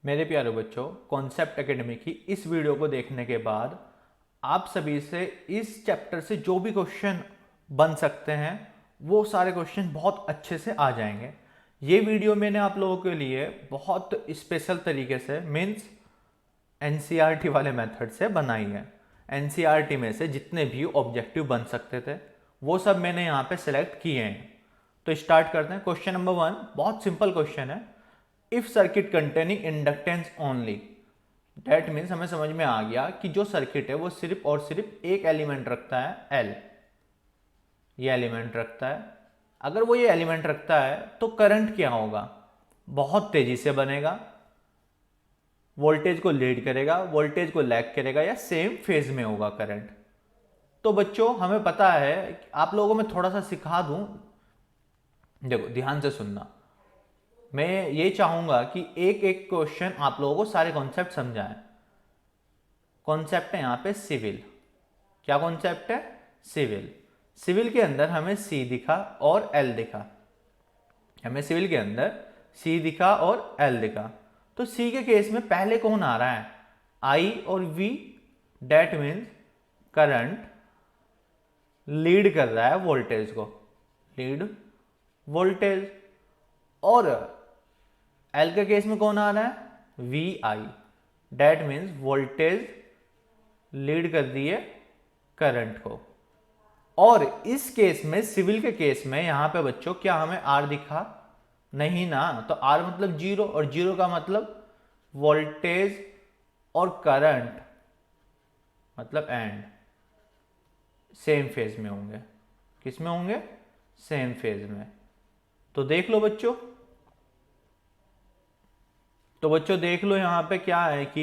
मेरे प्यारे बच्चों, कॉन्सेप्ट एकेडमी की इस वीडियो को देखने के बाद आप सभी से इस चैप्टर से जो भी क्वेश्चन बन सकते हैं वो सारे क्वेश्चन बहुत अच्छे से आ जाएंगे। ये वीडियो मैंने आप लोगों के लिए बहुत स्पेशल तरीके से मीन्स एनसीईआरटी वाले मेथड से बनाई है। एनसीईआरटी में से जितने भी ऑब्जेक्टिव बन सकते थे वो सब मैंने यहाँ पे सिलेक्ट किए हैं। तो स्टार्ट करते हैं। क्वेश्चन नंबर 1 बहुत सिंपल क्वेश्चन है। If circuit containing inductance only, that means हमें समझ में आ गया कि जो सर्किट है वो सिर्फ और सिर्फ एक एलिमेंट रखता है, एल। ये एलिमेंट रखता है। अगर वो ये एलिमेंट रखता है तो करंट क्या होगा? बहुत तेजी से बनेगा, वोल्टेज को लीड करेगा, वोल्टेज को लैग करेगा, या सेम फेज में होगा करंट। तो बच्चों हमें पता है, आप लोगों में थोड़ा सा सिखा दूं। देखो ध्यान से सुनना। मैं ये चाहूंगा कि एक एक क्वेश्चन आप लोगों को सारे कॉन्सेप्ट समझाएं। कॉन्सेप्ट है यहाँ पे सिविल। क्या कॉन्सेप्ट है? सिविल। सिविल के अंदर हमें सी दिखा और एल दिखा। हमें सिविल के अंदर सी दिखा और एल दिखा। तो सी के केस में पहले कौन आ रहा है? आई और V. That means current lead कर रहा है वोल्टेज को, लीड वोल्टेज। और एल के केस में कौन आ रहा है? V I. That means voltage lead कर दिए करंट को। और इस केस में, सिविल के केस में, यहां पे बच्चों क्या हमें आर दिखा? नहीं ना। तो आर मतलब जीरो, और जीरो का मतलब वोल्टेज और करंट मतलब एंड सेम फेज में होंगे। किस में होंगे? सेम फेज में। तो देख लो बच्चों, देख लो यहां पे क्या है कि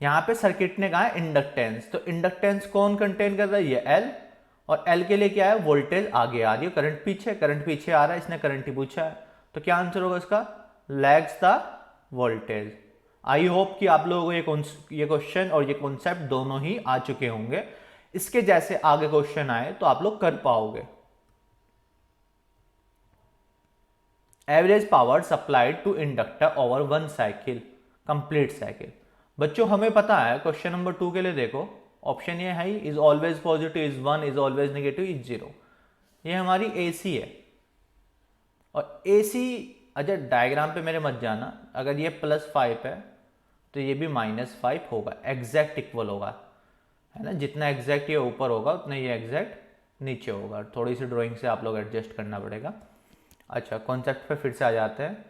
यहां पे सर्किट ने कहा है इंडक्टेंस। तो इंडक्टेंस कौन कंटेन कर रहा है? ये एल। और एल के लिए क्या है? वोल्टेज आगे आ रही है, करंट पीछे। करंट पीछे आ रहा है, इसने करंट ही पूछा है। तो क्या आंसर होगा इसका? Lags the voltage. I hope कि आप लोगों को ये क्वेश्चन और ये कॉन्सेप्ट दोनों ही आ चुके होंगे। इसके जैसे आगे क्वेश्चन आए तो आप लोग कर पाओगे। Average power supplied to inductor over one cycle, complete cycle. बच्चों हमें पता है, क्वेश्चन नंबर 2 के लिए देखो, ऑप्शन ये है is always positive, is one, is always negative, is zero. ये हमारी एसी है। और एसी, अच्छा डायग्राम पे मेरे मत जाना, अगर ये +5 है तो ये भी -5 होगा, एग्जैक्ट इक्वल होगा, है ना। जितना एग्जैक्ट ये ऊपर होगा उतना ये एग्जैक्ट नीचे होगा। थोड़ी सी ड्राइंग से आप लोग एडजस्ट करना पड़ेगा। अच्छा, कॉन्सेप्ट पे फिर से आ जाते हैं।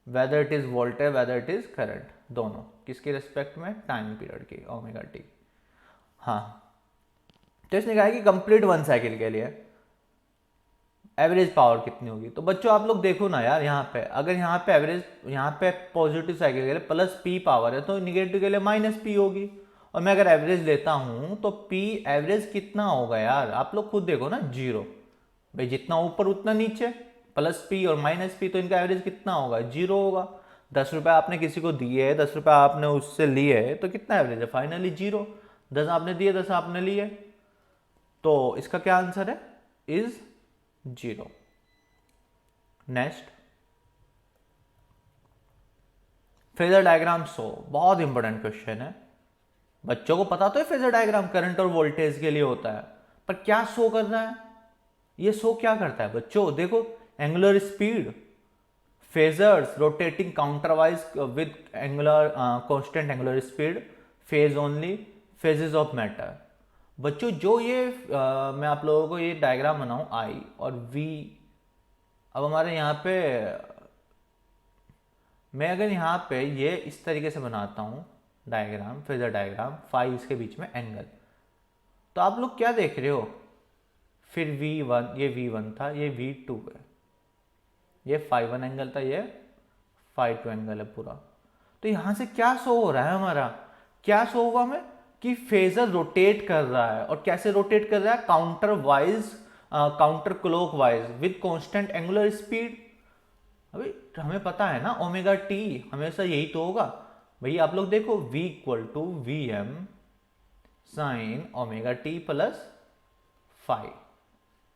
Weather it is voltage, weather it is current, दोनों किसके रिस्पेक्ट में? टाइम पीरियड की, ओमेगा टी। हाँ, तो इसने कहा है कि कंप्लीट वन साइकिल के लिए एवरेज पावर कितनी होगी। तो बच्चों आप लोग देखो ना यार, यहाँ पे अगर यहाँ पे एवरेज, यहाँ पे पॉजिटिव साइकिल के लिए +P पावर है तो निगेटिव के लिए -P होगी। और मैं अगर एवरेज लेता हूँ तो P एवरेज कितना होगा यार? आप लोग खुद देखो ना, जीरो। भाई जितना ऊपर उतना नीचे, +P और -P, तो इनका एवरेज कितना होगा? जीरो होगा। 10 रुपये आपने किसी को दिए है, 10 रुपये आपने उससे लिए है, तो कितना एवरेज है? Finally zero. 10 आपने दिए, 10 आपने लिए, तो इसका क्या आंसर है? Is zero. Next, phasor diagram show. बहुत इंपॉर्टेंट क्वेश्चन है। बच्चों को पता तो है फेजर डायग्राम करंट और वोल्टेज के लिए होता है, पर क्या शो कर रहा है? ये शो क्या करता है बच्चों? देखो, angular speed, phasors rotating counterwise with angular constant angular speed, phase only, phases of matter. बच्चों जो ये मैं आप लोगों को ये डायग्राम बनाऊं, आई और वी। अब हमारे यहाँ पे, मैं अगर यहाँ पे ये इस तरीके से बनाता हूँ डायग्राम, फेजर डायग्राम, 5 इसके बीच में एंगल, तो आप लोग क्या देख रहे हो? फिर V1, ये V1 था, ये V2 है, ये φ1 एंगल था, ये φ2 एंगल है पूरा। तो यहाँ से क्या शो हो रहा है हमारा? क्या शो होगा हमें? कि फेजर रोटेट कर रहा है। और कैसे रोटेट कर रहा है? Counter wise, counter clock wise with constant angular speed. अभी हमें पता है ना, ओमेगा टी हमेशा यही तो होगा। भैया आप लोग देखो, V = VM sign omega T plus five.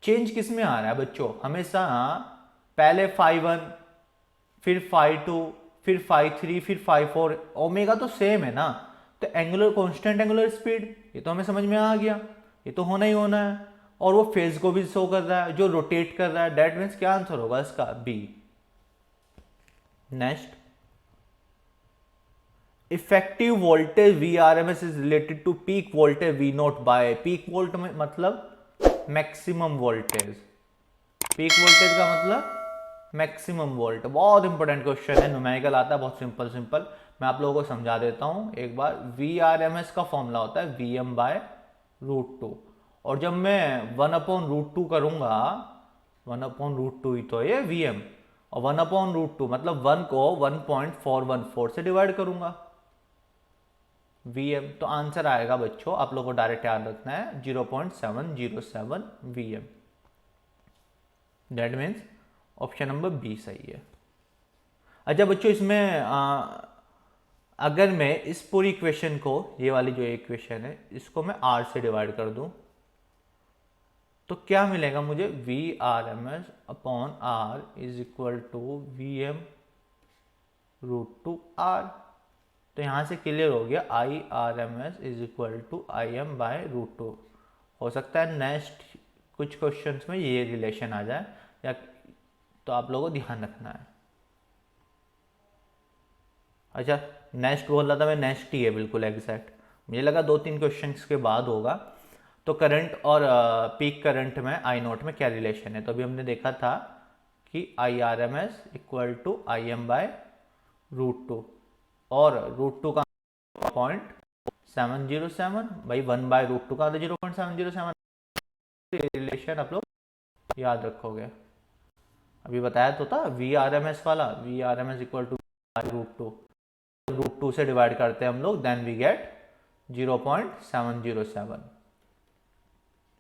Change किस में आ रहा है बच्चों? हमेशा पहले φ1, फिर φ2, फिर फाई 3, फिर फाई 4, ओमेगा तो सेम है ना, तो एंगुलर कांस्टेंट एंगुलर स्पीड, ये तो हमें समझ में आ गया, ये तो होना ही होना है। और वो फेज को भी शो कर रहा है, जो रोटेट कर रहा है, दैट मीन्स क्या आंसर होगा इसका, B. Next, effective voltage V R M S is related to peak voltage V naught by, peak volt में मतलब मैक्सिमम वोल्टेज, पीक वोल्टेज का मतलब मैक्सिमम वोल्ट। बहुत इंपॉर्टेंट क्वेश्चन है, न्यूमेरिकल आता है, बहुत सिंपल सिंपल, मैं आप लोगों को समझा देता हूं एक बार। वी आर एम एस का फॉर्मूला होता है V M by root two, और जब मैं 1/√2 करूंगा, 1/√2 ही तो ये वी एम, और 1/√2 मतलब 1 को 1.414 से डिवाइड करूंगा वी एम, तो आंसर आएगा बच्चों, आप लोगों को डायरेक्ट याद रखना है 0.707 V M. That means option number B सही है। अच्छा बच्चों, इसमें अगर मैं इस पूरी इक्वेशन को, ये वाली जो इक्वेशन है, इसको मैं आर से डिवाइड कर दूं तो क्या मिलेगा मुझे, V R M S upon R is equal to V M root two R. तो यहां से क्लियर हो गया, I R M S is equal to I M by root two. हो सकता है नेक्स्ट कुछ क्वेश्चंस में ये रिलेशन आ जाए, या तो आप लोगों को ध्यान रखना है। अच्छा, नेक्स्ट बोल रहा था मैं, नेक्स्ट ही है बिल्कुल एग्जैक्ट, मुझे लगा 2-3 क्वेश्चंस के बाद होगा। तो करंट और पीक करंट में आई नोट में क्या रिलेशन है, तो अभी हमने देखा था कि I R M S equal to I M by root two, और रूट टू का 0.707, भाई 1/√2 का 0.707, रिलेशन आप लोग याद रखोगे। अभी बताया तो था वी आर एम एस वाला, V R M S equal to root two से डिवाइड करते हैं हम लोग, then we get 0.707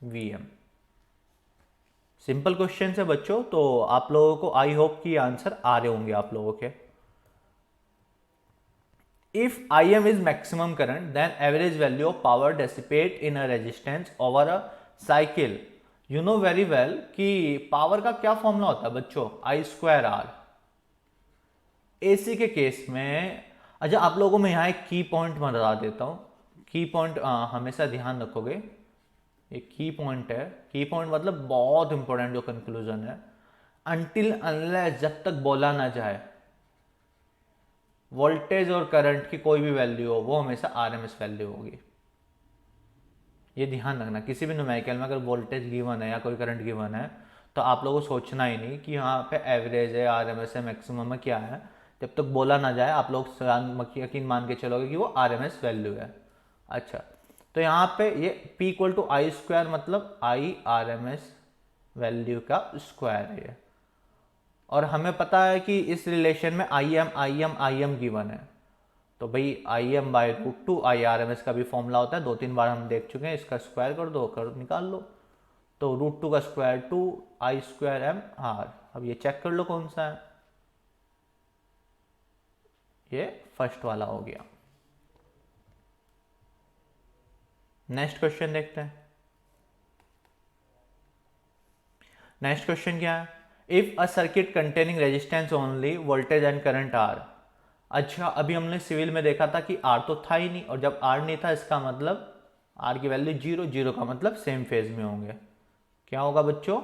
V M. Simple question है बच्चों, तो आप लोगों को आई होप कि आंसर आ रहे होंगे आप लोगों के। If Im is maximum current, then average value of power dissipate in a resistance over a cycle. You know very well कि पावर का क्या फॉर्मूला होता है बच्चों, I²R। AC के केस में, अच्छा आप लोगों को मैं यहाँ एक की पॉइंट बता देता हूँ, की पॉइंट हमेशा ध्यान रखोगे, एक की पॉइंट है, की पॉइंट मतलब बहुत इंपॉर्टेंट जो कंक्लूजन है, अनटिल अनलेस, जब तक बोला ना जाए वोल्टेज और करंट की कोई भी वैल्यू हो, वो हमेशा आरएमएस वैल्यू होगी। ये ध्यान रखना, किसी भी न्यूमेरिकल में अगर वोल्टेज गिवन है या कोई करंट गिवन है, तो आप लोगों को सोचना ही नहीं कि यहाँ पे एवरेज है, आरएमएस है, मैक्सिमम है, क्या है। जब तक बोला ना जाए आप लोग यकीन मान के चलोगे कि वो आरएमएस वैल्यू है। अच्छा, तो यहाँ पे ये P इक्वल टू I² मतलब आई आरएमएस वैल्यू का स्क्वायर है, और हमें पता है कि इस रिलेशन में आई एम गिवन है, तो भाई I M by root two I R M S का भी फॉर्मूला होता है, 2-3 बार हम देख चुके हैं, इसका स्क्वायर कर दो, कर निकाल लो, तो रूट टू का स्क्वायर 2 I² एम आर। अब ये चेक कर लो कौन सा है, ये फर्स्ट वाला हो गया। नेक्स्ट क्वेश्चन देखते हैं। नेक्स्ट क्वेश्चन क्या है, if a circuit containing resistance only voltage and current are. अच्छा, अभी हमने सिविल में देखा था कि आर तो था ही नहीं, और जब आर नहीं था इसका मतलब आर की वैल्यू 0, 0 का मतलब सेम फेज में होंगे। क्या होगा बच्चों,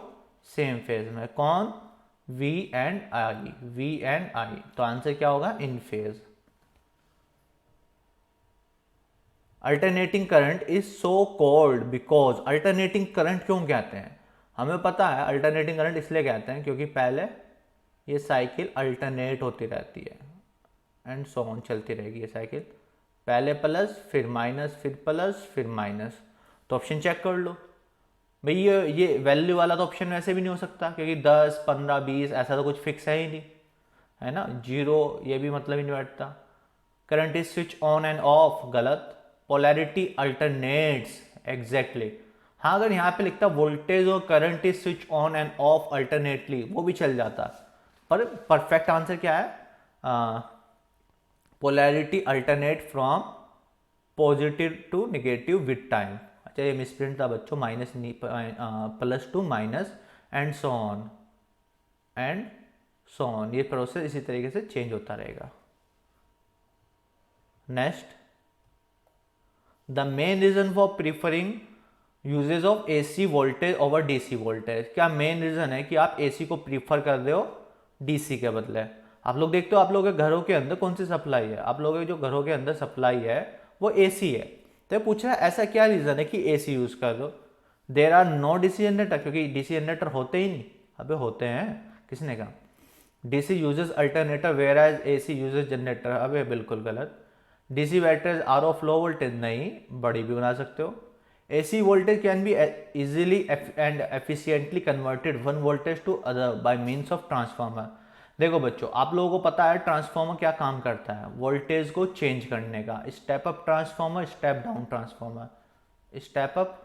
सेम फेज में, कौन, V and I, V and I, तो आंसर क्या होगा, in phase. Alternating current is so called because, alternating current क्यों कहते हैं, हमें पता है अल्टरनेटिंग करंट इसलिए कहते हैं क्योंकि पहले ये साइकिल अल्टरनेट होती रहती है, एंड सो ऑन चलती रहेगी ये साइकिल, पहले प्लस फिर माइनस फिर प्लस फिर माइनस। तो ऑप्शन चेक कर लो भाई, ये वैल्यू वाला तो ऑप्शन वैसे भी नहीं हो सकता, क्योंकि 10, 15, 20 ऐसा तो कुछ फिक्स है ही नहीं, है ना, 0 ये भी मतलब ही नहीं बैठता। Current is switch on and off, गलत। Polarity alternates, exactly. हाँ, अगर यहाँ पे लिखता वोल्टेज और current is switch on and off alternately, वो भी चल जाता, पर परफेक्ट आंसर क्या है, polarity alternate from positive to negative with time. अच्छा, ये मिसप्रिंट था बच्चों, minus plus to minus and so on, ये प्रोसेस इसी तरीके से चेंज होता रहेगा। Next, the main reason for preferring usage of AC voltage over DC voltage. क्या मेन रीजन है कि आप एसी को प्रीफर कर रहे हो डीसी के बदले? आप लोग देखते हो आप लोगों के घरों के अंदर कौन सी सप्लाई है, आप लोगों के जो घरों के अंदर सप्लाई है वो एसी है। तो ये पूछ रहा है ऐसा क्या रीजन है कि एसी यूज कर दो। There are no DC generator, क्योंकि डीसी जनरेटर होते ही नहीं। अबे होते हैं, किसने कहा? DC uses alternator whereas AC uses generator. अबे बिल्कुल गलत। DC batteries are of low voltage, नहीं, बड़ी भी बना सकते हो। AC voltage can be easily and efficiently converted one voltage to other by means of transformer. देखो बच्चों, आप लोगों को पता है ट्रांसफार्मर क्या काम करता है, वोल्टेज को चेंज करने का। Step up transformer, step down transformer, step up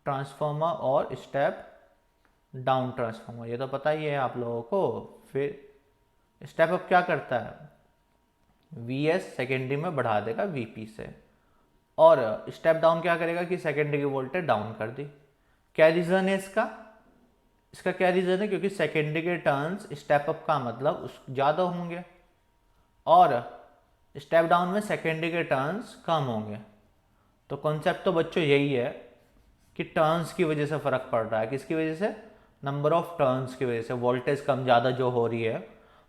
transformer और स्टेप डाउन ट्रांसफार्मर, ये तो पता ही है आप लोगों को। फिर स्टेप अप क्या करता है, वीएस सेकेंडरी में बढ़ा देगा वीपी से, और स्टेप डाउन क्या करेगा कि सेकेंडरी की वोल्टेज डाउन कर दी। क्या रीजन है इसका? इसका क्या रीजन है? क्योंकि सेकेंडरी के टर्न्स स्टेप अप का मतलब उस ज़्यादा होंगे और स्टेप डाउन में सेकेंडरी के टर्न्स कम होंगे। तो कॉन्सेप्ट तो बच्चों यही है कि टर्न्स की वजह से फ़र्क पड़ रहा है। किसकी वजह से? नंबर ऑफ टर्न्स की वजह से, वोल्टेज कम ज़्यादा जो हो रही है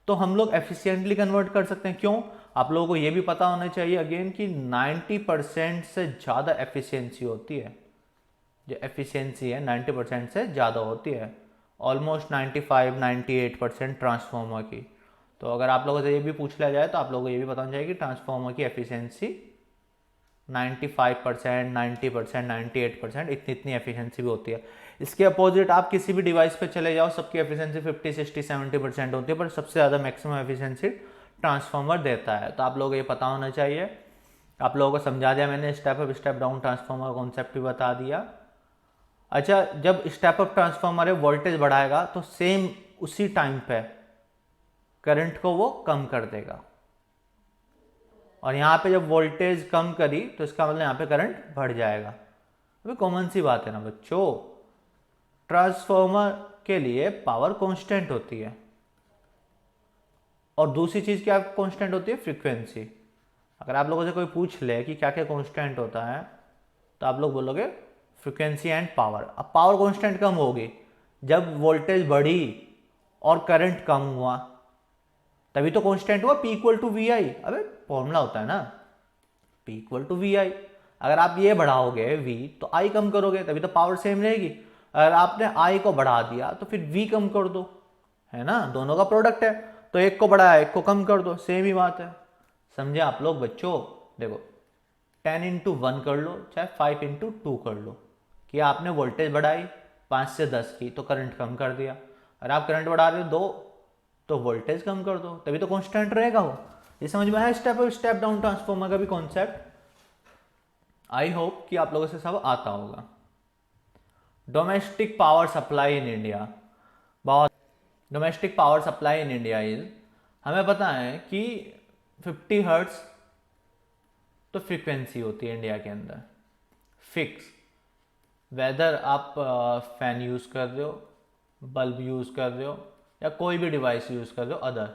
तो हम लोग एफिशिएंटली कन्वर्ट कर सकते हैं। क्यों? आप लोगों को ये भी पता होना चाहिए अगेन कि 90% से ज़्यादा एफिशिएंसी होती है। जो एफिशिएंसी है 90% से ज़्यादा होती है, ऑलमोस्ट 95-98% ट्रांसफार्मर की। तो अगर आप लोगों से ये भी पूछ लिया जाए तो आप लोगों को ये भी पता होना चाहिए कि ट्रांसफार्मर की एफिशिएंसी 95%, 90%, 98% इतनी एफिशिएंसी भी होती है। इसके अपोजिट आप किसी भी डिवाइस पे चले जाओ, सबकी एफिशिएंसी 50, 60, 70% होती है, पर सबसे ज़्यादा मैक्सिमम एफिशिएंसी ट्रांसफार्मर देता है। तो आप लोगों को ये पता होना चाहिए। आप लोगों को समझा दिया मैंने, step up step down transformer concept भी बता दिया। अच्छा, जब स्टेप अप ट्रांसफार्मर है वोल्टेज बढ़ाएगा तो सेम उसी टाइम पे करंट को वो कम कर देगा, और यहाँ पे जब वोल्टेज कम करी तो इसका मतलब यहाँ पे करंट बढ़ जाएगा। अभी कॉमन सी बात है ना बच्चों, ट्रांसफार्मर के लिए पावर कांस्टेंट होती है, और दूसरी चीज़ क्या कांस्टेंट होती है? फ्रीक्वेंसी। अगर आप लोगों से कोई पूछ ले कि क्या क्या कांस्टेंट होता है तो आप लोग बोलोगे फ्रीक्वेंसी एंड पावर। अब पावर कांस्टेंट कम होगी जब वोल्टेज बढ़ी और करंट कम हुआ, तभी तो कांस्टेंट हुआ P इक्वल टू वी आई। अबे फॉर्मूला होता है ना, P इक्वल टू वी आई। अगर आप ये बढ़ाओगे V तो I कम करोगे, तभी तो पावर सेम रहेगी। अगर आपने I को बढ़ा दिया तो फिर V कम कर दो, है ना, दोनों का प्रोडक्ट है। तो एक को बढ़ाया एक को कम कर दो, सेम ही बात है। समझे आप लोग बच्चों? देखो 10x1 कर लो चाहे 5x2 कर लो, कि आपने वोल्टेज बढ़ाई 5 से 10 की तो करंट कम कर दिया। अगर आप करंट बढ़ा रहे हो 2 तो वोल्टेज कम कर दो, तभी तो कांस्टेंट रहेगा वो। ये समझ में आया step up step down transformer का भी कॉन्सेप्ट? आई होप कि आप लोगों से सब आता होगा। Domestic power supply in India, बहुत domestic power supply in India is, हमें पता है कि 50 हर्ट्ज तो फ्रीक्वेंसी होती है इंडिया के अंदर फिक्स। वेदर आप फैन यूज़ कर रहे हो, बल्ब यूज़ कर रहे हो, या कोई भी डिवाइस यूज़ कर रहे हो अदर,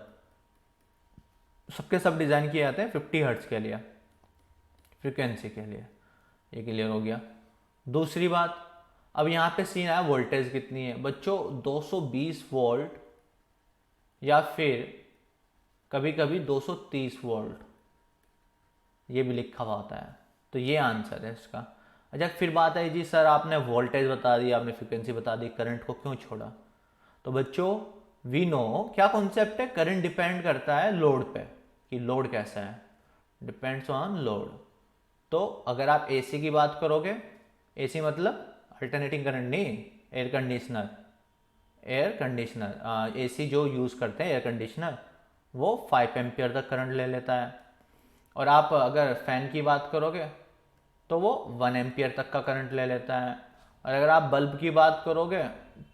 सबके सब डिज़ाइन किए जाते हैं 50 हर्ट्ज के लिए, फ्रीक्वेंसी के लिए। ये क्लियर हो गया। दूसरी बात, अब यहाँ पे सीन आया वोल्टेज कितनी है बच्चों, 220 वोल्ट या फिर कभी कभी 230 वोल्ट, ये भी लिखा हुआ होता है। तो ये आंसर है इसका। अच्छा, फिर बात है जी सर आपने वोल्टेज बता दिया, आपने फ्रीक्वेंसी बता दी, करंट को क्यों छोड़ा? तो बच्चों वी नो क्या कॉन्सेप्ट है, करंट डिपेंड करता है लोड पे, कि लोड कैसा है, डिपेंड्स ऑन लोड। तो अगर आप एसी की बात करोगे, एसी मतलब अल्टरनेटिंग करंट नहीं, एयर कंडीशनर, एसी जो यूज़ करते हैं एयर कंडीशनर, वो 5 एम्पियर तक करंट ले लेता है। और आप अगर फ़ैन की बात करोगे तो वो 1 एम्पियर तक का करंट ले लेता है। और अगर आप बल्ब की बात करोगे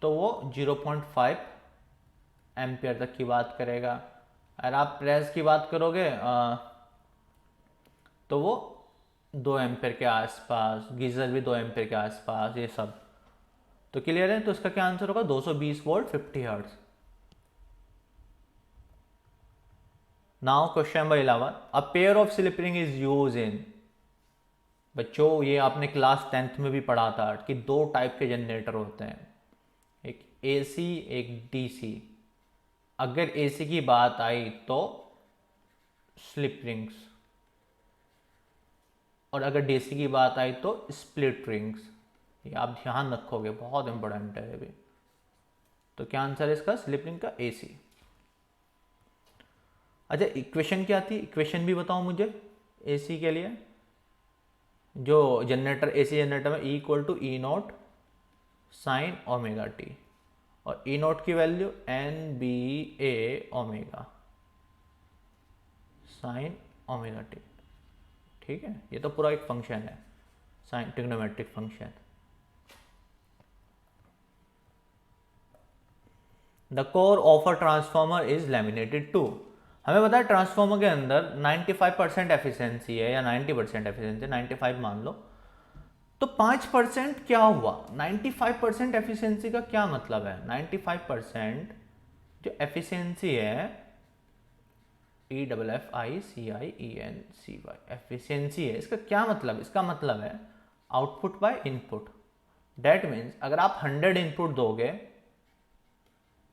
तो वो 0.5 एम्पियर तक की बात करेगा। अगर आप प्रेस की बात करोगे तो वो 2 एम्पियर के आसपास, गीज़र भी 2 एम्पियर के आसपास, ये सब। तो क्लियर है? तो इसका क्या आंसर होगा? 220 volt 50 hertz. Now question number 11, a pair of slip ring is use in. बच्चों ये आपने क्लास 10th में भी पढ़ा था कि दो टाइप के जनरेटर होते हैं, एक एसी एक डीसी। अगर एसी की बात आई तो स्लिप रिंग्स, और अगर डीसी की बात आई तो स्प्लिट रिंग्स। ये आप ध्यान रखोगे, बहुत इंपॉर्टेंट है ये भी। तो क्या आंसर है इसका, स्लिप रिंग का एसी। अच्छा इक्वेशन क्या थी, इक्वेशन भी बताओ मुझे एसी के लिए। जो जनरेटर एसी जनरेटर में E equal to E naught sine omega T, और ई नॉट की value N B A omega sine omega T. ठीक है, ये तो पूरा एक फंक्शन है, sine trigonometric function. The core of a transformer is laminated to. हमें पता है ट्रांसफॉर्मर के अंदर 95% एफिशिएंसी है, या 90% एफिशिएंसी, 95 मान लो। तो 5% क्या हुआ, 95% एफिशिएंसी का क्या मतलब है। 95% जो एफिशिएंसी है, E double F I C I E N C Y, efficiency है, इसका क्या मतलब, इसका मतलब है output by input. That means अगर आप 100 इनपुट दोगे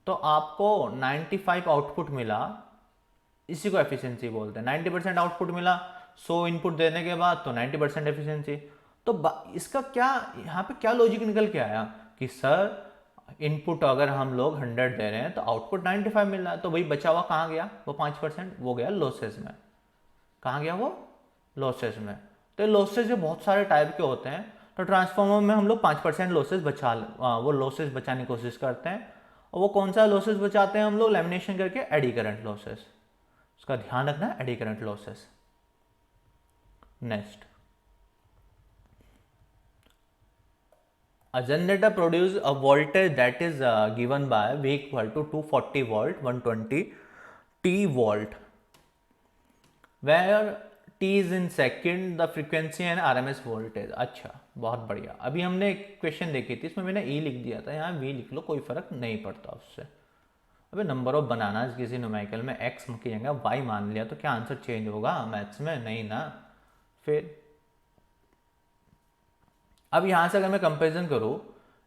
तो आपको 95 आउटपुट मिला, इसी को एफिशिएंसी बोलते हैं। 90% आउटपुट मिला 100 इनपुट देने के बाद, तो 90% एफिशिएंसी। तो इसका क्या, यहाँ पे क्या लॉजिक निकल के आया कि सर इनपुट अगर हम लोग 100 दे रहे हैं तो आउटपुट 95 मिल रहा है, तो भाई बचा हुआ कहाँ गया, वो 5%, वो गया लॉसेस में। कहाँ गया वो, लॉसेस में। तो लॉसेस जो बहुत सारे टाइप के होते हैं, तो ट्रांसफॉर्मर में हम लोग 5% लॉसेस वो लॉसेस बचाने की कोशिश करते हैं। और वो कौन सा लॉसेस बचाते हैं हम लोग, लैमिनेशन करके एडी करंट लॉसेस। उसका ध्यान रखना है, eddy current losses. Next, a generator produce a voltage that is given by V equal to 240 volt 120 t volt, where t is in second the frequency and RMS voltage। अच्छा बहुत बढ़िया। अभी हमने एक क्वेश्चन देखी थी, इसमें मैंने E लिख दिया था, यहाँ V लिख लो, कोई फर्क नहीं पड़ता उससे। अबे नंबर ऑफ बनाना किसी न्यूमेरिकल में x की जगह y मान लिया तो क्या आंसर चेंज होगा मैथ्स में, नहीं ना। फिर अब यहाँ से अगर मैं कंपेरिजन करूँ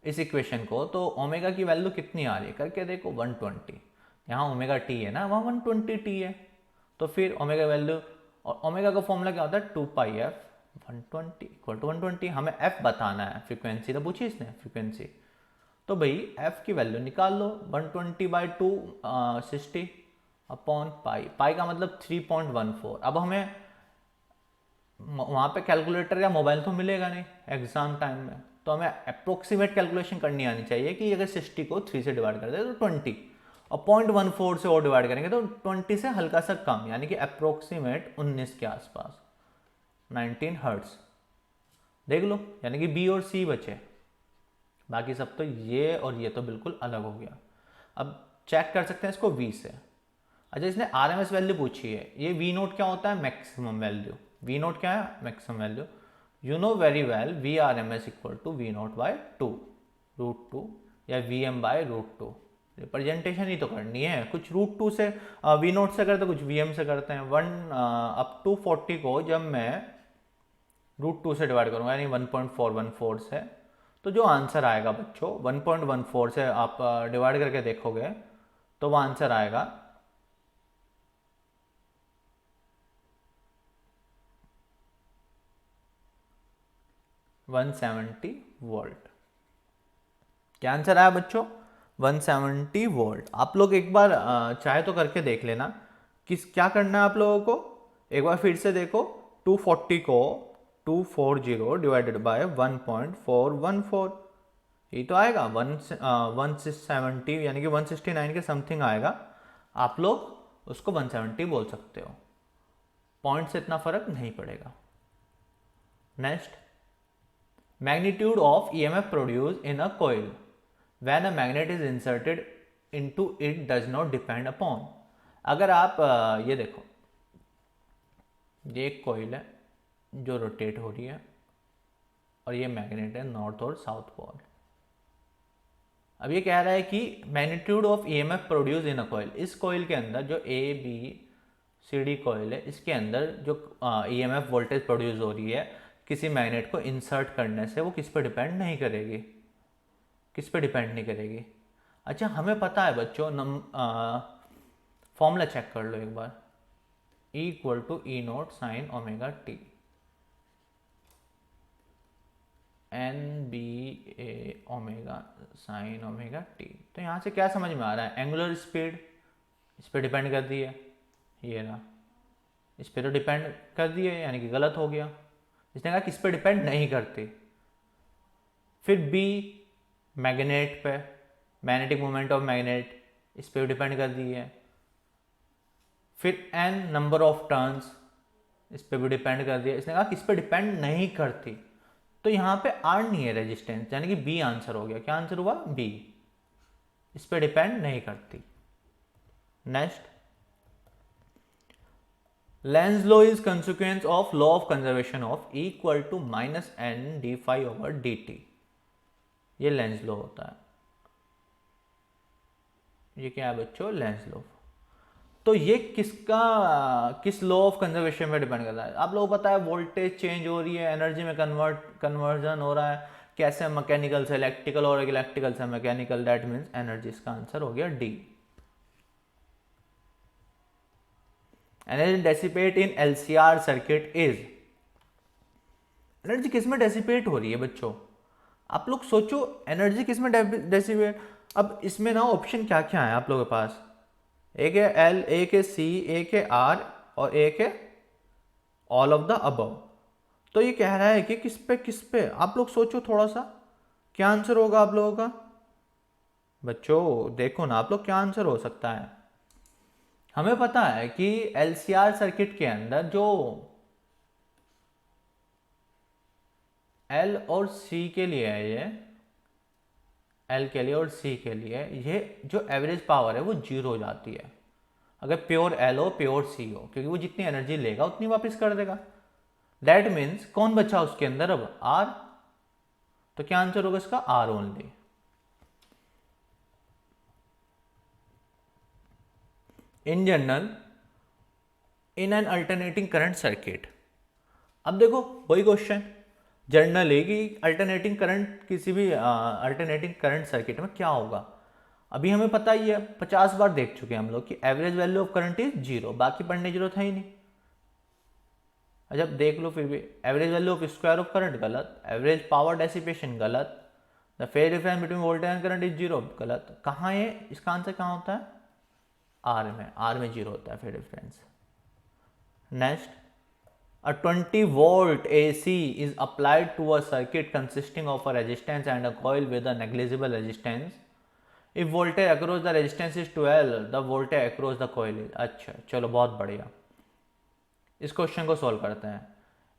इस इक्वेशन को, तो ओमेगा की वैल्यू कितनी आ रही है करके देखो, 120। यहाँ ओमेगा टी है ना, वहाँ 120 टी है। तो फिर ओमेगा वैल्यू, और ओमेगा का फॉर्मूला क्या होता है, 2πf 120 इक्वल टू 120। हमें f बताना है, फ्रीक्वेंसी तो पूछी इसने, फ्रीक्वेंसी। तो भाई f की वैल्यू निकाल लो, 120/2 60 अपॉन पाई, पाई का मतलब 3.14। अब हमें वहाँ पे कैलकुलेटर या मोबाइल तो मिलेगा नहीं एग्जाम टाइम में, तो हमें अप्रोक्सीमेट कैलकुलेशन करनी आनी चाहिए कि अगर 60 को 3 से डिवाइड कर दे तो 20, और 0.14 से और डिवाइड करेंगे तो 20 से हल्का सा कम, यानी कि अप्रोक्सीमेट 19 के आसपास, 19 हर्ट्स। देख लो, यानी कि बी और सी बचे, बाकी सब तो ये और ये तो बिल्कुल अलग हो गया। अब चेक कर सकते हैं इसको वी से। अच्छा इसने RMS वैल्यू पूछी है, ये वी नोट क्या होता है, मैक्सिमम वैल्यू। वी नोट क्या है, maximum value. You know very well V RMS equal to V naught by 2 √2 या VM बाय √2। रिप्रेजेंटेशन ही तो करनी है, कुछ √2 से वी नोट से करते, कुछ VM से करते हैं। 1 अप टू 40 को जब मैं √2 से डिवाइड करूँगा, यानी 1.414 से, तो जो आंसर आएगा बच्चों 1.14 से आप डिवाइड करके देखोगे तो वो आंसर आएगा 170 वोल्ट। क्या आंसर आया बच्चों, 170 वोल्ट। आप लोग एक बार चाहे तो करके देख लेना, क्या करना है आप लोगों को, एक बार फिर से देखो, 240 को 240 डिवाइडेड बाय 1.414, यही तो आएगा 170, यानी कि 169 के समथिंग आएगा। आप लोग उसको 170 बोल सकते हो, पॉइंट से इतना फर्क नहीं पड़ेगा। Next, magnitude of EMF produced in a coil when a magnet is inserted into it does not depend upon। अगर आप ये देखो, ये एक कोयल है जो रोटेट हो रही है, और ये मैग्नेट है नॉर्थ और साउथ पोल। अब ये कह रहा है कि magnitude of EMF produce in a coil, इस कोयल के अंदर जो A B सीडी कॉइल है, इसके अंदर जो ईएमएफ वोल्टेज प्रोड्यूस हो रही है किसी मैग्नेट को इंसर्ट करने से, वो किस पे डिपेंड नहीं करेगी, किस पे डिपेंड नहीं करेगी। अच्छा हमें पता है बच्चों, फॉर्मूला चेक कर लो एक बार, E equal to E naught sine omega T, N B A omega sine omega T. तो यहाँ से क्या समझ में आ रहा है, एंगुलर स्पीड इस पर डिपेंड करती है, ये ना, इस पर तो डिपेंड कर दी है, यानी कि गलत हो गया। इसने कहा कि इस पर डिपेंड नहीं करती। फिर बी मैग्नेट पे, मैग्नेटिक मोमेंट ऑफ मैग्नेट, इस पर डिपेंड कर दी है। फिर एन नंबर ऑफ टर्न्स, इस पर भी डिपेंड कर दिया। इसने कहा कि इस पर डिपेंड नहीं करती, तो यहाँ पे आर नहीं है रेजिस्टेंस, यानी कि बी आंसर हो गया। क्या आंसर हुआ, बी, इस पर डिपेंड नहीं करती। Next, Lenz law is consequence of law of conservation of E equal to minus N D phi over D T. ये लेंज लॉ होता है। ये क्या है बच्चों, लेंज लॉ। तो ये किस लॉ ऑफ कंजर्वेशन में डिपेंड करता है। आप लोगों को पता है वोल्टेज चेंज हो रही है, एनर्जी में कन्वर्जन हो रहा है, कैसे, मैकेनिकल से इलेक्ट्रिकल और इलेक्ट्रिकल से मैकेनिकल, दैट मीन्स एनर्जी। इसका आंसर हो गया D. Energy dissipate in LCR circuit is, energy किस में डेसिपेट हो रही है बच्चों, आप लोग सोचो एनर्जी किस में डेसिपेट। अब इसमें ना ऑप्शन क्या क्या है आप लोगों के पास, एक है एल, एक है सी, एक है आर और एक है ऑल ऑफ द अबव। तो ये कह रहा है कि किस पे आप लोग सोचो थोड़ा सा, क्या आंसर होगा आप लोगों का। बच्चों देखो ना आप लोग, क्या आंसर हो सकता है। हमें पता है कि LCR सर्किट के अंदर जो L और C के लिए है, ये L के लिए और C के लिए, ये जो एवरेज पावर है वो 0 हो जाती है अगर प्योर L हो प्योर C हो, क्योंकि वो जितनी एनर्जी लेगा उतनी वापस कर देगा। दैट मीन्स कौन बचा उसके अंदर अब, R। तो क्या आंसर होगा इसका, R only. In general in an alternating current circuit. अब देखो वही क्वेश्चन, जनरली कि अल्टरनेटिंग करंट, किसी भी अल्टरनेटिंग करंट सर्किट में क्या होगा। अभी हमें पता ही है, 50 बार देख चुके हैं हम लोग कि average value of current is 0, बाकी पढ़ने की जरूरत है ही नहीं। अच्छा देख लो, फिर भी average value of square of current गलत, एवरेज पावर डेसिपेशन गलत, the phase difference between voltage and current is 0 गलत। कहाँ है इसका आंसर, कहाँ होता है, आर में, आर में 0 होता है phase difference. Next, a 20 volt AC is applied to a circuit consisting of a resistance and a coil with a negligible resistance. If voltage across the resistance is 12, the voltage across the coil is। अच्छा चलो बहुत बढ़िया, इस question को solve करते हैं।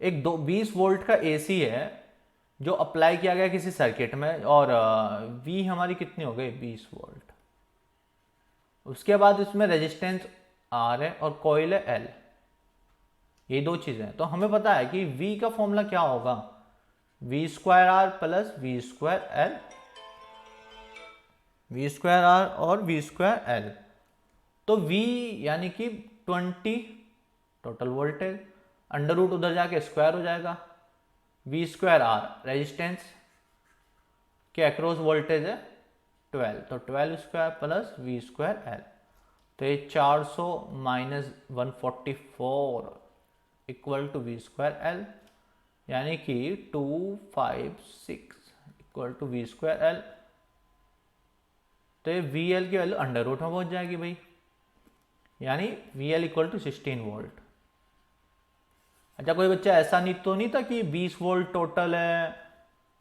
एक 20 volt का AC है जो अप्लाई किया गया किसी सर्किट में, और V हमारी कितनी हो गई, 20 वोल्ट। उसके बाद इसमें रेजिस्टेंस R है और कॉइल है L, ये दो चीजें हैं। तो हमें पता है कि V का फॉर्मूला क्या होगा, V square R plus V square L, V square R और V स्क्वायर L। तो V यानी कि 20 टोटल वोल्टेज, अंडर रूट उधर जाके स्क्वायर हो जाएगा, V स्क्वायर R रेजिस्टेंस के अक्रॉस वोल्टेज है 12, तो 12 square plus V square L। तो ये 400 minus 144 equal to V square L, यानी कि 256 equal to V square L। तो ये VL की वैल्यू अंडर रूट में पहुंच जाएगी भाई, यानी VL इक्वल टू 16 वोल्ट। अच्छा कोई बच्चा ऐसा नहीं तो नहीं था कि 20 वोल्ट टोटल है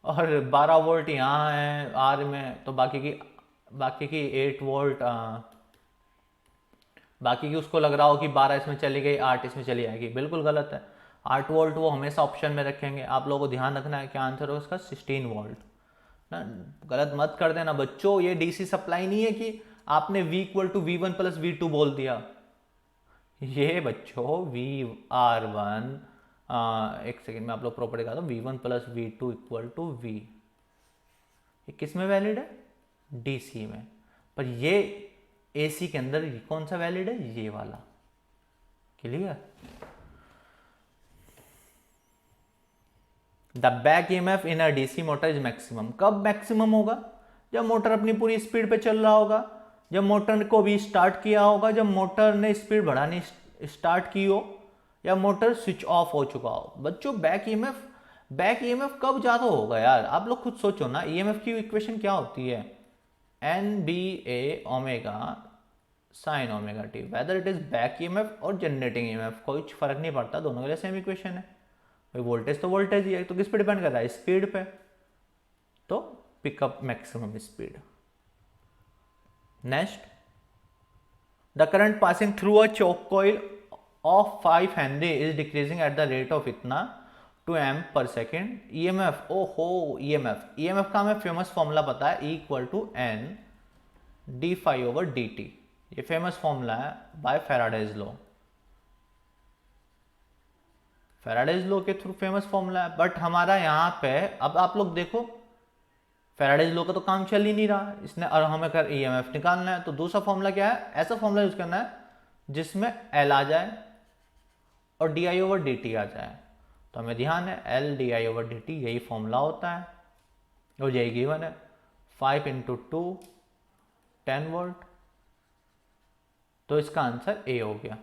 और 12 वोल्ट यहाँ है R में, तो बाकी की 8 वोल्ट, बाकी की उसको लग रहा हो कि 12 इसमें चली गई, 8 इसमें चली जाएगी। बिल्कुल गलत है, 8 वोल्ट वो हमेशा ऑप्शन में रखेंगे। आप लोगों को ध्यान रखना है क्या आंसर होगा इसका, 16 वोल्ट ना, गलत मत कर देना बच्चों। ये डीसी सप्लाई नहीं है कि आपने V equal to V1 plus V2 बोल दिया। ये बच्चों VR1, एक सेकेंड में आप लोग प्रॉपर्टी का, V1 plus V2 equal to V, ये किस में वैलिड है, डीसी में। पर ये AC के अंदर कौन सा वैलिड है, ये वाला, clear. The back EMF in a DC motor is maximum. कब मैक्सिमम होगा? जब मोटर अपनी पूरी स्पीड पे चल रहा होगा, जब मोटर को भी स्टार्ट किया होगा, जब मोटर ने स्पीड बढ़ानी स्टार्ट की हो, या मोटर स्विच ऑफ हो चुका हो। बच्चों बैक ईएमएफ कब ज़्यादा होगा यार? आप लोग खुद सोचो ना, ईएमएफ की इक्वेशन क्या होती है? N B A omega sine omega T. Whether it is back EMF और जनरेटिंग ईएमएफ कोई फर्क नहीं पड़ता, दोनों के लिए सेम इक्वेशन है भाई। वोल्टेज तो वोल्टेज ही है, तो किस पे डिपेंड कर रहा है? स्पीड पे। तो pickup maximum speed. Next, the current passing through a choke coil of 5 henry is decreasing at the rate of इतना 2 एम्प पर सेकेंड। ईएमएफ, ओहो ईएमएफ का हमें फेमस फॉर्मूला पता है, E equal to N D phi over D T. ये famous formula है by Faraday's law. Faraday's law के थ्रू फेमस फॉर्मूला है, बट हमारा यहाँ पे अब आप लोग देखो, फैराडेज लॉ का तो काम चल ही नहीं रहा इसने, और हमें कर ईएमएफ निकालना है। तो दूसरा फॉर्मूला क्या है? ऐसा फॉर्मूला यूज करना है जिसमें एल आ जाए और D I over D T आ जाए। तो हमें ध्यान है L D I over D T यही फॉर्मूला होता है, और यही गिवन है 5 इंटू 2 10 वोल्ट। तो इसका आंसर ए हो गया।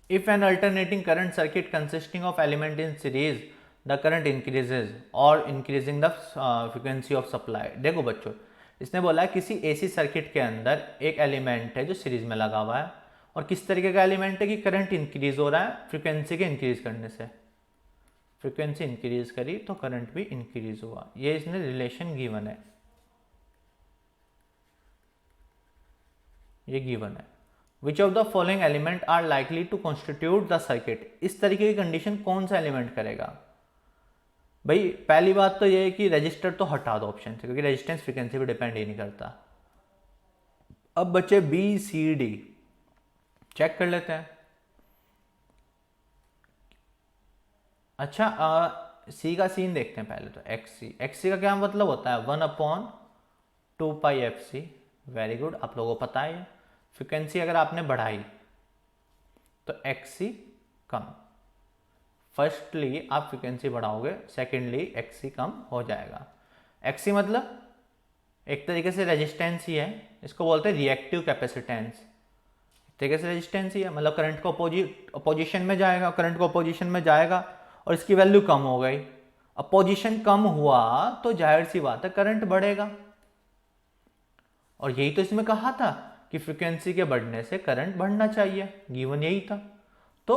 If an alternating current circuit consisting of element in series, the current increases or increasing the frequency of supply। देखो बच्चों, इसने बोला है किसी एसी सर्किट के अंदर एक एलिमेंट है जो सीरीज में लगा हुआ है, और किस तरीके का एलिमेंट है कि करंट इंक्रीज हो रहा है फ्रीक्वेंसी के इंक्रीज करने से। फ्रीक्वेंसी इंक्रीज करी तो करंट भी इंक्रीज हुआ, ये इसने रिलेशन गिवन है, ये गिवन है। Which of the following element are likely to constitute the circuit? इस तरीके की कंडीशन कौन सा एलिमेंट करेगा भाई? पहली बात तो ये है कि रजिस्टर तो हटा दो ऑप्शन से, क्योंकि रेजिस्टेंस फ्रीक्वेंसी पे डिपेंड ही नहीं करता। अब बच्चे बी सी डी चेक कर लेते हैं। अच्छा, सी का सीन देखते हैं पहले तो। एक्स सी का क्या मतलब होता है? 1/2 पाई एफ सी। वेरी गुड, आप लोगों को पता है। फ्रिक्वेंसी अगर आपने बढ़ाई तो एक्सी कम। फर्स्टली आप फ्रिक्वेंसी बढ़ाओगे, सेकेंडली एक्सी कम हो जाएगा। एक्सी मतलब एक तरीके से रेजिस्टेंस ही है, इसको बोलते हैं रिएक्टिव कैपेसिटेंस। एक तरीके से रेजिस्टेंस ही है, मतलब करंट को अपोजिशन में जाएगा, करंट को अपोजिशन में जाएगा और इसकी वैल्यू कम हो गई। अपोजिशन कम हुआ तो जाहिर सी बात है करंट बढ़ेगा, और यही तो इसमें कहा था कि फ्रीक्वेंसी के बढ़ने से करंट बढ़ना चाहिए, गिवन यही था। तो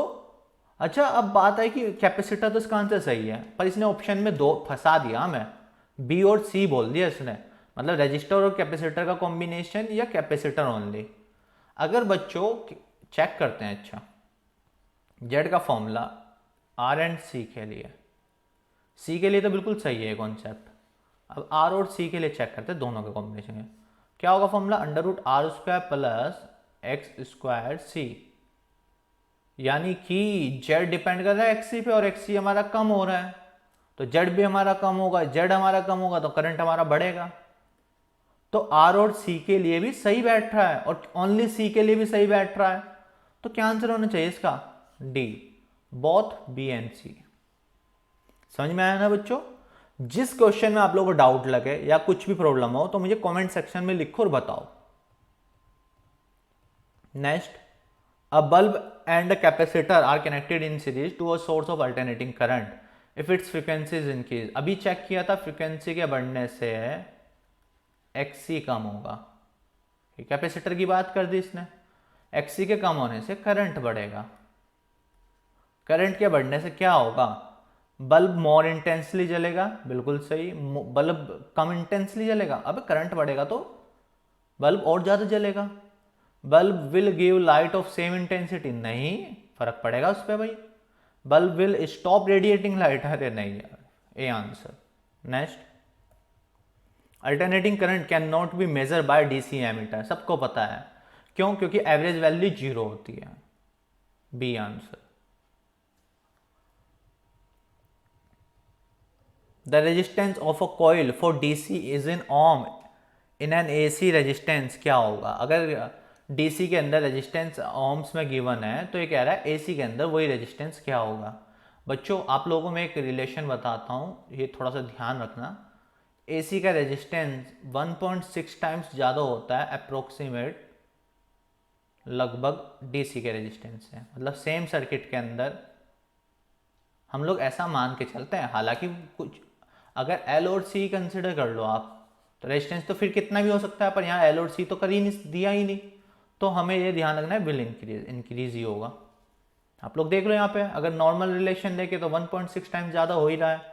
अच्छा, अब बात है कि कैपेसिटर तो इसका आंसर सही है, पर इसने ऑप्शन में दो फंसा दिया हमें, बी और सी बोल दिया इसने, मतलब रजिस्टर और कैपेसिटर का कॉम्बिनेशन या कैपेसिटर ओनली। अगर बच्चों चेक करते हैं, अच्छा जेड का फॉर्मूला आर एंड सी के लिए, सी के लिए तो बिल्कुल सही है कॉन्सेप्ट। अब आर और सी के लिए चेक करते हैं दोनों के कॉम्बिनेशन में क्या होगा formula? √r² plus X square C, यानी कि जेड डिपेंड कर रहा है एक्सी पे और एक्सी हमारा कम हो रहा है, तो जेड भी हमारा कम होगा, जेड हमारा कम होगा तो करंट हमारा बढ़ेगा। तो आर और सी के लिए भी सही बैठ रहा है और ओनली सी के लिए भी सही बैठ रहा है, तो क्या आंसर होना चाहिए इसका? डी, बोथ बी एंड सी। समझ में आया ना बच्चों? जिस क्वेश्चन में आप लोगों को डाउट लगे या कुछ भी प्रॉब्लम हो तो मुझे कमेंट सेक्शन में लिखो और बताओ। Next, a bulb and a capacitor are connected in series to a source of alternating current if its frequency is increase. अभी चेक किया था, फ्रीक्वेंसी के बढ़ने से एक्सी कम होगा, कैपेसिटर की बात कर दी इसने, एक्सी के कम होने से करंट बढ़ेगा। करंट के बढ़ने से क्या होगा? बल्ब मोर इंटेंसली जलेगा, बिल्कुल सही। बल्ब कम इंटेंसली जलेगा, अब करंट बढ़ेगा तो बल्ब और ज्यादा जलेगा। Bulb will give light of same intensity, नहीं फर्क पड़ेगा उस पर भाई। Bulb will stop radiating light, अरे नहीं यार, A answer. Next, alternating current can not be measure by DC ammeter, सबको पता है क्यों? क्योंकि एवरेज वैल्यू 0 होती है, B answer. The resistance of a coil for DC is in ohm in an AC resistance क्या होगा? अगर डीसी के अंदर रेजिस्टेंस ओम्स में गिवन है, तो ये कह रहा है एसी के अंदर वही रेजिस्टेंस क्या होगा। बच्चों आप लोगों में एक रिलेशन बताता हूँ, ये थोड़ा सा ध्यान रखना। एसी का रेजिस्टेंस 1.6 टाइम्स ज़्यादा होता है अप्रोक्सीमेट लगभग डीसी के रेजिस्टेंस से। मतलब सेम सर्किट के अंदर हम लोग ऐसा मान के चलते हैं, हालांकि कुछ अगर एल और सी कंसिडर कर लो आप, तो रेजिस्टेंस तो फिर कितना भी हो सकता है, पर यहाँ एल और सी तो कर ही नहीं, दिया ही नहीं, तो हमें ये ध्यान रखना है विल इंक्रीज ही होगा। आप लोग देख लो यहाँ पे, अगर नॉर्मल रिलेशन देखे तो 1.6 टाइम्स ज़्यादा हो ही रहा है।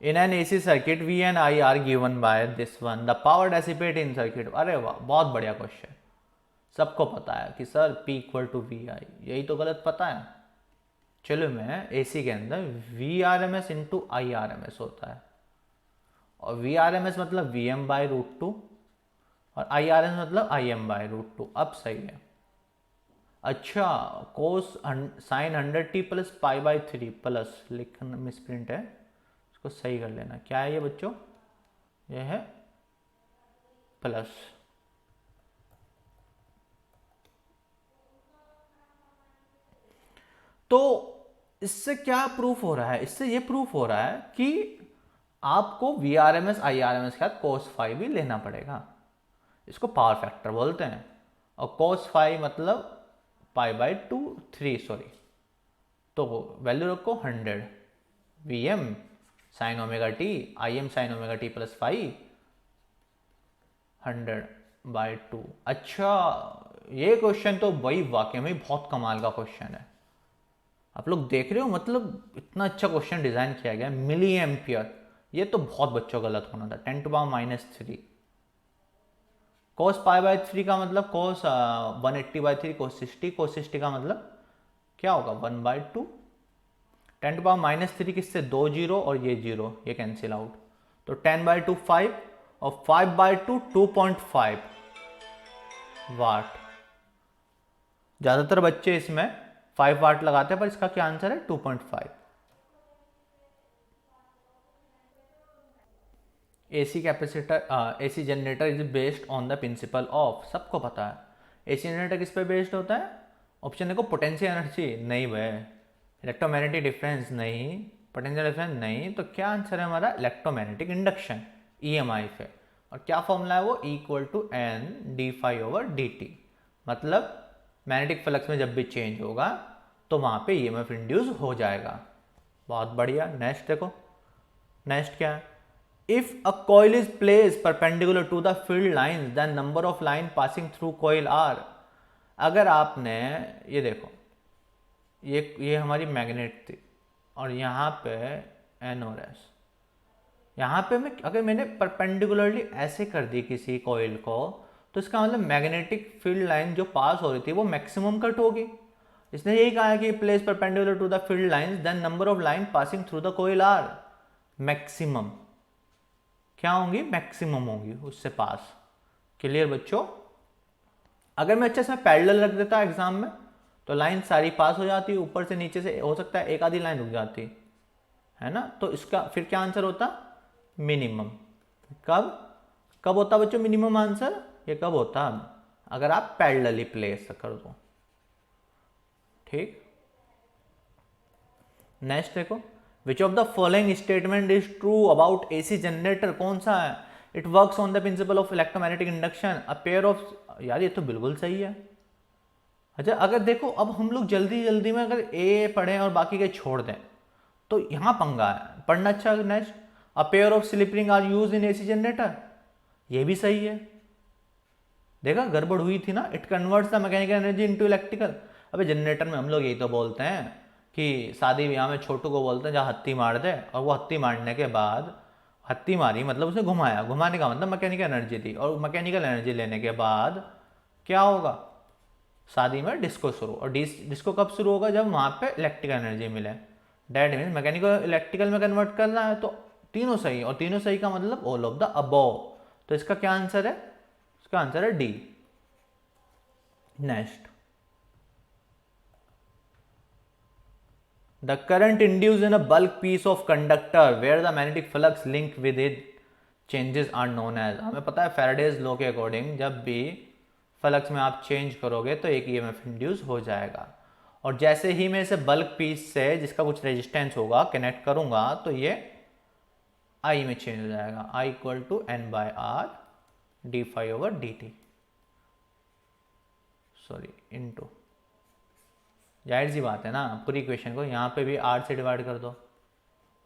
In an AC circuit V and I are given by this one, the power dissipate in circuit. अरे वाह, बहुत बढ़िया क्वेश्चन। सबको पता है कि sir P equal to V I, यही तो गलत पता है। चलो मैं एसी के अंदर V R M S into I R M S होता है, और वी आर एम एस मतलब V M by root two, और आई आर एम एस मतलब I M by root two. अब सही है। अच्छा, cos sine 100t plus pi by 3 plus, लिखना मिसप्रिंट है, इसको सही कर लेना। क्या है ये बच्चों? ये है प्लस। तो इससे क्या प्रूफ हो रहा है? इससे ये प्रूफ हो रहा है कि आपको V R M S I R M S के साथ कोस फाइव भी लेना पड़ेगा। इसको पावर फैक्टर बोलते हैं, और कोस फाइव मतलब पाई बाई 3 सॉरी। तो वैल्यू रखो 100, V M sine omega T, I M sine omega T plus 5, 100/2। अच्छा, ये क्वेश्चन तो वही वाकई में बहुत कमाल का क्वेश्चन है। आप लोग देख रहे हो, मतलब इतना अच्छा क्वेश्चन डिजाइन किया गया। मिली एम्पियर, ये तो बहुत बच्चों गलत होना था। 10⁻³ कोस पाई बाई 3 का मतलब कोस 180/3 कोस 60 का मतलब क्या होगा 1/2। 10⁻³ किससे? 2 जीरो और ये जीरो, ये कैंसिल आउट, तो 10/2 5, और 5/2 2.5 वाट। ज़्यादातर बच्चे इसमें 5 वाट लगाते हैं, पर इसका क्या आंसर है? 2.5। AC capacitor, AC generator is based on the principle of, सबको पता है। एसी जनरेटर किस पे बेस्ड होता है? ऑप्शन देखो, पोटेंशियल एनर्जी नहीं भाई, इलेक्ट्रोमैग्नेटिक डिफरेंस नहीं, पोटेंशियल डिफरेंस नहीं, तो क्या आंसर है हमारा? इलेक्ट्रोमैग्नेटिक इंडक्शन, ईएमआई पे। और क्या फॉर्मूला है वो? E = N dφ/dt। मतलब मैग्नेटिक फ्लक्स में जब भी चेंज होगा तो वहाँ पे ईएमएफ इंड्यूस हो जाएगा। बहुत बढ़िया। नेक्स्ट देखो, नेक्स्ट क्या है? If a coil is place perpendicular to the field line, then number of line passing through coil are. अगर आपने ये देखो, ये हमारी मैग्नेट थी, और यहाँ पे एन और एस, यहाँ पे अगर मैंने परपेंडिकुलरली ऐसे कर दी किसी कॉइल को, तो इसका मतलब मैग्नेटिक फील्ड लाइन जो पास हो रही थी वो मैक्सिमम कट होगी। इसने यही कहा है कि place perpendicular to the field lines, then number of line passing through the coil are maximum. क्या होंगी? मैक्सिमम होंगी उससे पास। क्लियर बच्चों? अगर मैं अच्छे से पैरेलल रख देता एग्जाम में, तो लाइन सारी पास हो जाती, ऊपर से नीचे से हो सकता है एक आधी लाइन रुक जाती है ना। तो इसका फिर क्या आंसर होता? मिनिमम। कब कब होता बच्चों मिनिमम आंसर? ये कब होता? अगर आप पैरेलली प्लेस कर दो। ठीक। नेक्स्ट देखो, which of the following statement is true about AC generator? कौन सा है? It works on the principle of electromagnetic induction, a pair of. यार ये तो बिल्कुल सही है। अच्छा, अगर देखो अब हम लोग जल्दी जल्दी में अगर ए पढ़ें और बाकी के छोड़ दें तो यहाँ पंगा है पढ़ना। अच्छा, next, a pair of slip ring are use in AC generator, ये भी सही है। देखा गड़बड़ हुई थी ना। It converts the mechanical energy into electrical. अबे जनरेटर में हम लोग यही तो बोलते हैं कि शादी ब्याह में छोटू को बोलते हैं जहाँ हत्ती मार दे, और वो हत्ती मारने के बाद, हत्ती मारी मतलब उसने घुमाया, घुमाने का मतलब मैकेनिकल एनर्जी थी, और मैकेनिकल एनर्जी लेने के बाद क्या होगा? शादी में डिस्को शुरू, और डिस्को कब शुरू होगा? जब वहाँ पे इलेक्ट्रिकल एनर्जी मिले। डैट मीन्स मैकेनिकल इलेक्ट्रिकल में कन्वर्ट करना है, तो तीनों सही, और तीनों सही का मतलब ऑल ऑफ द अबव। तो इसका क्या आंसर है? इसका आंसर है D. Next, the current induce in a bulk piece of conductor where the magnetic flux link with it changes are known as, हमें पता है फैराडेज लॉ के अकॉर्डिंग जब भी फ्लक्स में आप चेंज करोगे तो एक ईएमएफ इंड्यूस हो जाएगा। और जैसे ही मैं इसे बल्क पीस से जिसका कुछ रेजिस्टेंस होगा कनेक्ट करूंगा तो ये आई में चेंज हो जाएगा, I equal to N by R D phi over D T, sorry into, जाहिर सी बात है ना, पूरी इक्वेशन को यहाँ पे भी आर से डिवाइड कर दो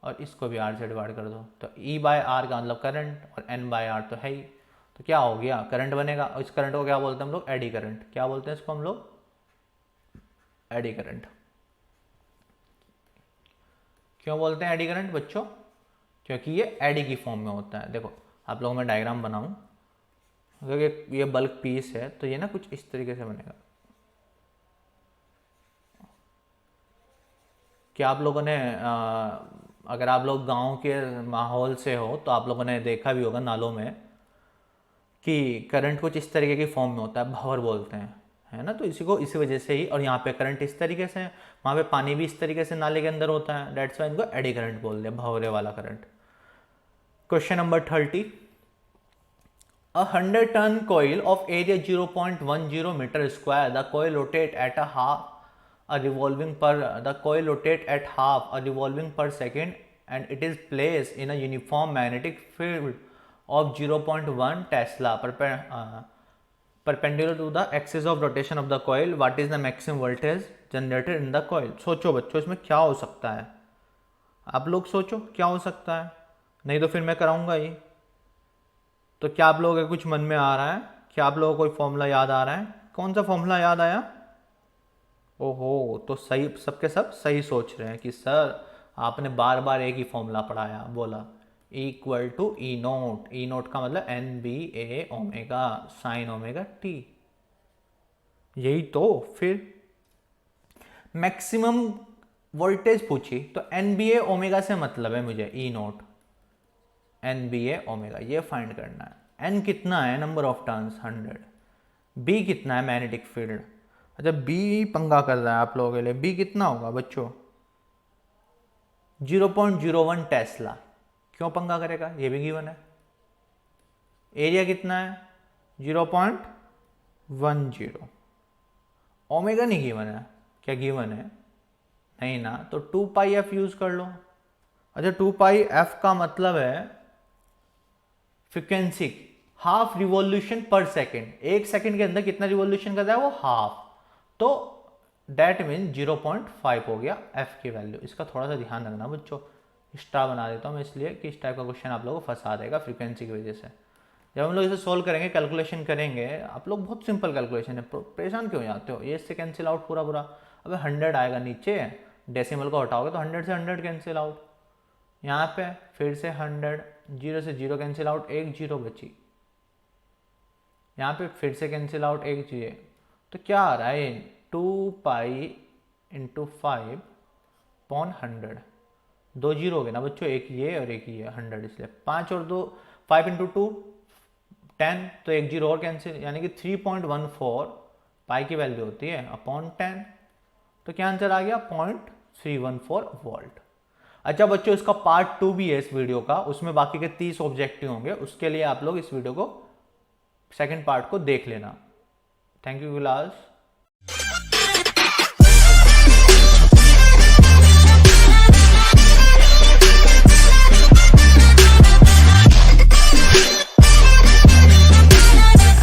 और इसको भी आर से डिवाइड कर दो, तो ई बाय आर का मतलब करंट और एन बाय आर तो है ही, तो क्या हो गया करंट बनेगा। और इस करंट को क्या बोलते हैं हम लोग, एडी करंट। क्या बोलते हैं इसको हम लोग, एडी करंट। क्यों बोलते हैं एडी करंट बच्चों, क्योंकि ये एडी की फॉर्म में होता है। देखो आप लोगों मैं डायग्राम बनाऊं, क्योंकि ये बल्क पीस है तो ये ना कुछ इस तरीके से बनेगा। क्या आप लोगों ने अगर आप लोग गांव के माहौल से हो तो आप लोगों ने देखा भी होगा नालों में कि करंट कुछ इस तरीके की फॉर्म में होता है, भंवर बोलते हैं, है ना। तो इसी वजह से ही, और यहाँ पे करंट इस तरीके से है, वहाँ पे पानी भी इस तरीके से नाले के अंदर होता है, डेट्स वाई इनको एडी करंट बोलते हैं, भंवरे वाला current. Question number 30, a 100 ton coil of area 0.10 meter square, the coil rotate at a revolving per second and it is placed in a uniform magnetic field of 0.1 Tesla perpendicular to the axis of rotation of the coil. What is the maximum voltage generated in the coil? सोचो बच्चों इसमें क्या हो सकता है, आप लोग सोचो क्या हो सकता है, नहीं तो फिर मैं कराऊंगा ही। तो क्या आप लोगों के कुछ मन में आ रहा है, क्या आप लोगों को कोई फॉर्मूला याद आ रहा है, कौन सा फॉर्मूला याद आया? ओहो, तो सही, सबके सब सही सोच रहे हैं कि सर आपने बार बार एक ही फॉर्मूला पढ़ाया, बोला equal to E naught. E naught का मतलब N B A omega sine omega T, यही तो। फिर मैक्सिमम वोल्टेज पूछी तो एन बी ए ओमेगा से मतलब है मुझे ई note, N B A omega ये फाइंड करना है। एन कितना है, नंबर ऑफ टर्न्स 100, बी कितना है मैग्नेटिक फील्ड, अच्छा बी पंगा कर रहा है आप लोगों के लिए, बी कितना होगा बच्चों 0.01 टेस्ला। क्यों पंगा करेगा, ये भी गिवन है। एरिया कितना है 0.10, ओमेगा नहीं गिवन है, क्या गिवन है, नहीं ना, तो 2 पाई एफ यूज कर लो। अच्छा 2 पाई एफ का मतलब है फ्रिक्वेंसी, हाफ रिवॉल्यूशन पर सेकेंड, एक सेकेंड के अंदर कितना रिवॉल्यूशन कर रहा है वो हाफ, तो डेट मीन 0.5 हो गया एफ की वैल्यू। इसका थोड़ा सा ध्यान रखना बच्चों, स्टार बना देता हूँ मैं इसलिए कि इस टाइप का क्वेश्चन आप लोगों को फंसा देगा फ्रीक्वेंसी की वजह से। जब हम लोग इसे सोल्व करेंगे, कैलकुलेशन करेंगे, आप लोग बहुत सिंपल कैलकुलेशन है, परेशान क्यों जाते हो, ये इससे कैंसिल आउट पूरा पूरा, अब 100 आएगा नीचे, डेसिमल को हटाओगे तो 100 से 100 कैंसिल आउट, यहाँ पे फिर से 100, 0 से 0 कैंसिल आउट, एक 0 बची, यहाँ पे फिर से कैंसिल आउट एक 0, तो क्या आ रहा है 2 पाई इंटू 5/100, 2 0 हो गए ना बच्चों, एक ये और एक ये 100, इसलिए 5 और 2, 5 इंटू 2 10, तो एक 0 और कैंसिल, यानी कि 3.14 पाई की वैल्यू होती है अपॉन 10, तो क्या आंसर आ गया 0.314 वोल्ट। अच्छा बच्चों इसका पार्ट 2 भी है इस वीडियो का, उसमें बाकी के 30 ऑब्जेक्टिव होंगे, उसके लिए आप लोग इस वीडियो को सेकंड पार्ट को देख लेना। Thank you class.